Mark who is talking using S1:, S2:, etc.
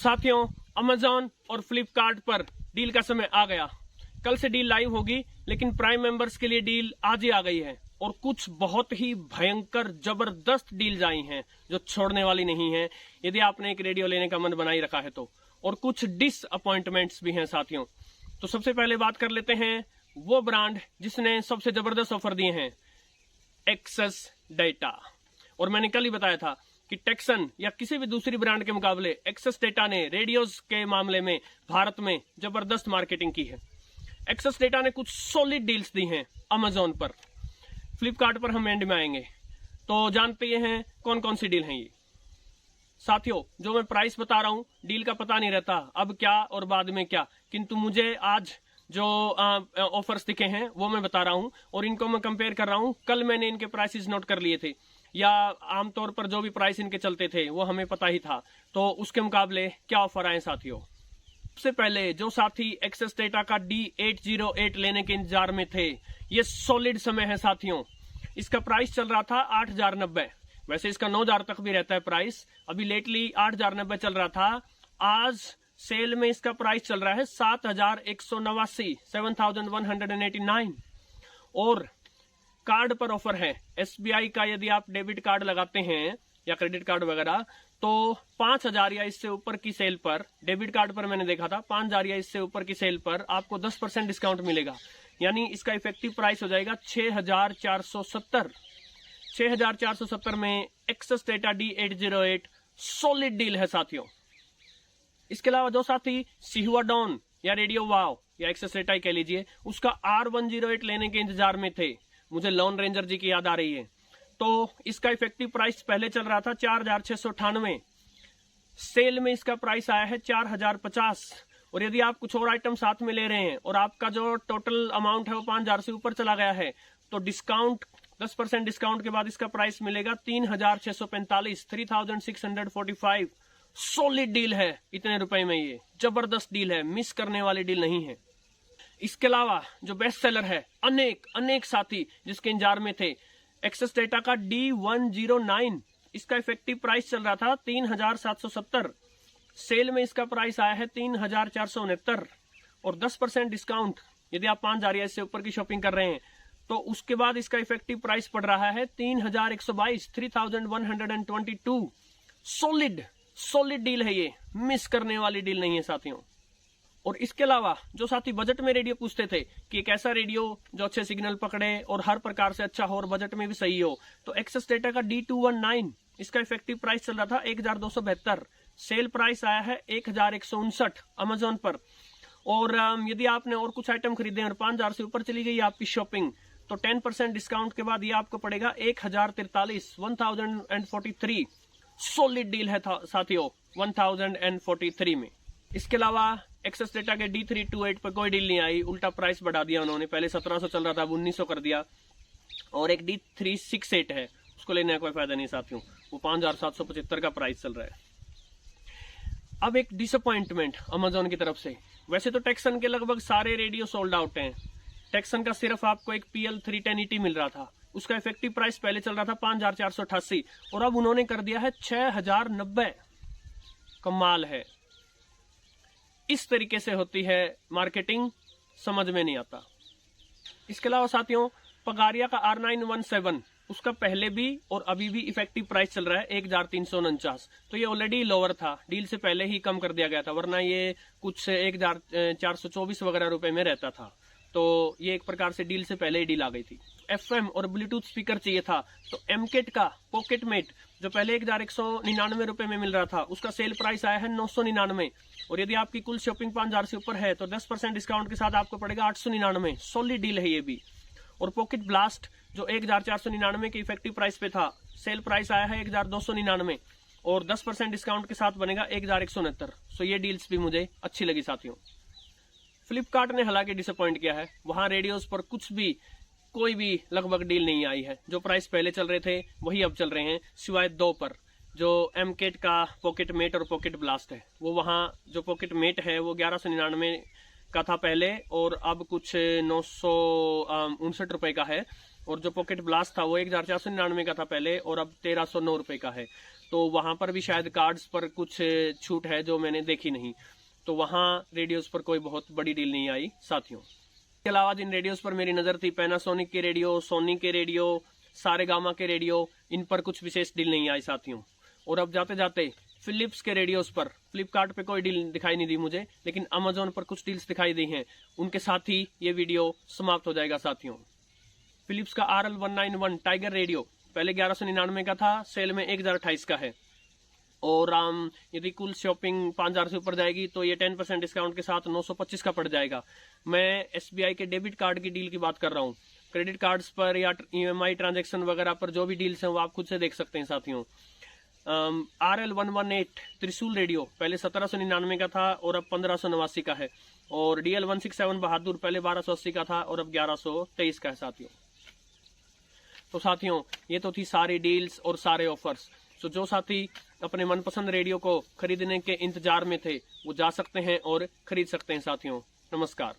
S1: साथियों, अमेजॉन और फ्लिपकार्ट पर डील का समय आ गया। कल से डील लाइव होगी, लेकिन प्राइम मेंबर्स के लिए डील आज ही आ गई है और कुछ बहुत ही भयंकर जबरदस्त डील्स आई हैं जो छोड़ने वाली नहीं है यदि आपने एक रेडियो लेने का मन बनाई रखा है तो। और कुछ डिसअपॉइंटमेंट्स भी हैं साथियों। तो सबसे पहले बात कर लेते हैं वो ब्रांड जिसने सबसे जबरदस्त ऑफर दिए हैं, एक्सेस डेटा। और मैंने कल ही बताया था कि टेक्सन या किसी भी दूसरी ब्रांड के मुकाबले एक्सेस डेटा ने रेडियोज के मामले में भारत में जबरदस्त मार्केटिंग की है। एक्सेस डेटा ने कुछ सॉलिड डील्स दी हैं अमेजोन पर। फ्लिपकार्ट पर हम एंड में आएंगे, तो जानते हैं कौन कौन सी डील हैं ये। साथियों, जो मैं प्राइस बता रहा हूं, डील का पता नहीं रहता अब क्या और बाद में क्या, किंतु मुझे आज जो ऑफर्स दिखे हैं वो मैं बता रहा हूं और इनको मैं कंपेयर कर रहा हूं। कल मैंने इनके प्राइसेस नोट कर लिए थे, या आमतौर पर जो भी प्राइस इनके चलते थे वो हमें पता ही था, तो उसके मुकाबले क्या ऑफर आए साथियों। सबसे पहले जो साथी एक्सेस डेटा का D808 लेने के इंतजार में थे, ये सॉलिड समय है साथियों। इसका प्राइस चल रहा था 8,090। वैसे इसका 9,000 तक भी रहता है प्राइस, अभी लेटली 8,090 चल रहा था। आज सेल में इसका प्राइस चल रहा है 7,189, 7,189। और कार्ड पर ऑफर है SBI का। यदि आप डेबिट कार्ड लगाते हैं या क्रेडिट कार्ड वगैरह, तो 5,000 या इससे ऊपर की सेल पर, डेबिट कार्ड पर मैंने देखा था 5,000 या इससे ऊपर की सेल पर आपको 10% डिस्काउंट मिलेगा। यानी इसका इफेक्टिव प्राइस हो जाएगा 6,470। 6,470 में access data D808 solid deal है साथियों। इसके अलावा जो साथी सिहुआ डॉन या रेडियो वाव या एक्सेस डेटा कह लीजिए, उसका R108 लेने के इंतजार में थे, मुझे लॉन रेंजर जी की याद आ रही है, तो इसका इफेक्टिव प्राइस पहले चल रहा था 4,698। सेल में इसका प्राइस आया है 4,050। और यदि आप कुछ और आइटम साथ में ले रहे हैं और आपका जो टोटल अमाउंट है वो 5,000 से ऊपर चला गया है, तो डिस्काउंट 10% डिस्काउंट के बाद इसका प्राइस मिलेगा 3,645, 3,645। सॉलिड डील है इतने रुपए में, ये जबरदस्त डील है, मिस करने वाली डील नहीं है। इसके अलावा जो बेस्ट सेलर है, अनेक साथी जिसके इंतजार में थे, एक्सेस डेटा का D109, इसका इफेक्टिव प्राइस चल रहा था 3,770। सेल में इसका प्राइस आया है 3,469 और 10% डिस्काउंट यदि आप 5,000 या इससे ऊपर की शॉपिंग कर रहे हैं, तो उसके बाद इसका इफेक्टिव प्राइस पड़ रहा है 3,122, 3,122। सॉलिड डील है ये, मिस करने वाली डील नहीं है साथियों। और इसके अलावा जो साथी बजट में रेडियो पूछते थे कि एक ऐसा रेडियो जो अच्छे सिग्नल पकड़े और हर प्रकार से अच्छा हो और बजट में भी सही हो, तो एक्सेस डेटा का D219, इसका इफेक्टिव प्राइस चल रहा था 1,272। सेल प्राइस आया है 1,159 अमेजोन पर। और यदि आपने और कुछ आइटम खरीदे और 5,000 से ऊपर चली गई आपकी शॉपिंग, तो 10% डिस्काउंट के बाद ये आपको पड़ेगा 1,043, 1,043। सॉलिड डील है साथियों 1,043 में। इसके अलावा एक्सेस डेटा के D328 पर कोई डील नहीं आई, उल्टा प्राइस बढ़ा दिया उन्होंने। पहले 1,700 चल रहा था, अब 1,900 कर दिया। और एक D368 है, उसको लेने का कोई फायदा नहीं साथियों, वो 5,775 का प्राइस चल रहा है। अब एक डिसअपॉइंटमेंट अमेजोन की तरफ से। वैसे तो टेक्सन के लगभग सारे रेडियो सोल्ड आउट हैं। टेक्सन का सिर्फ आपको एक PL310ET मिल रहा था, उसका इफेक्टिव प्राइस पहले चल रहा था 5,488 और अब उन्होंने कर दिया है 6,090। कमाल है। इस तरीके से होती है मार्केटिंग, समझ में नहीं आता। इसके अलावा साथियों, पगारिया का R917, उसका पहले भी और अभी भी इफेक्टिव प्राइस चल रहा है 1,349। तो ये ऑलरेडी लोअर था, डील से पहले ही कम कर दिया गया था, वरना ये कुछ 1,424 वगैरह रुपए में रहता था। तो ये एक प्रकार से डील से पहले ही डील आ गई थी। FM और ब्लूटूथ स्पीकर चाहिए था, तो एमकेट का पॉकेटमेट जो पहले 1,199 रुपए में मिल रहा था, उसका सेल प्राइस आया है 999। और यदि आपकी कुल शॉपिंग 5,000 से ऊपर है, तो 10% डिस्काउंट के साथ आपको पड़ेगा 899। सॉलिड डील है ये भी। और पॉकेट ब्लास्ट जो 1,499 के इफेक्टिव प्राइस पे था, सेल प्राइस आया है 1,299 और 10% डिस्काउंट के साथ बनेगा 1,169। सो ये डील्स भी मुझे अच्छी लगी साथियों। फ्लिपकार्ट ने हालांकि डिसअपॉइंट किया है, वहां रेडियोज पर कोई भी लगभग डील नहीं आई है। जो प्राइस पहले चल रहे थे वही अब चल रहे हैं, सिवाय 2 पर, जो एमकेट का पॉकेट मेट और पॉकेट ब्लास्ट है। वो वहां जो पॉकेट मेट है वो 1,199 का था पहले और अब कुछ 959 रुपए का है। और जो पॉकेट ब्लास्ट था वो 1,499 का था पहले और अब 1,309 रुपए का है। तो वहां पर भी शायद कार्ड्स पर कुछ छूट है जो मैंने देखी नहीं, तो वहां रेडियोस पर कोई बहुत बड़ी डील नहीं आई साथियों। इसके अलावा जिन रेडियोस पर मेरी नजर थी, पैनासोनिक के रेडियो, सोनी के रेडियो, सारेगामा के रेडियो, इन पर कुछ विशेष डील नहीं आई साथियों। और अब जाते जाते फिलिप्स के रेडियोस पर, फ्लिपकार्ट पे कोई डील दिखाई नहीं दी मुझे, लेकिन अमेजोन पर कुछ डील्स दिखाई दी हैं। उनके साथ ही ये वीडियो समाप्त हो जाएगा साथियों। फिलिप्स का RL191 टाइगर रेडियो पहले 1199 का था, सेल में 1028 का है। और यदि कुल शॉपिंग 5000 से ऊपर जाएगी तो ये 10% डिस्काउंट के साथ 925 का पड़ जाएगा। मैं SBI के डेबिट कार्ड की डील की बात कर रहा हूँ। क्रेडिट कार्ड्स पर या EMI ट्रांजैक्शन वगैरह पर जो भी डील्स हैं वो आप खुद से देख सकते हैं साथियों। RL118 त्रिशूल रेडियो पहले 1799 का था और अब 1589 का है। और DL167 बहादुर पहले 1280 का था और अब 1123 का है साथियों। तो साथियों ये तो थी सारी डील्स और सारे ऑफर्स। तो जो साथी अपने मनपसंद रेडियो को खरीदने के इंतजार में थे वो जा सकते हैं और खरीद सकते हैं साथियों। नमस्कार।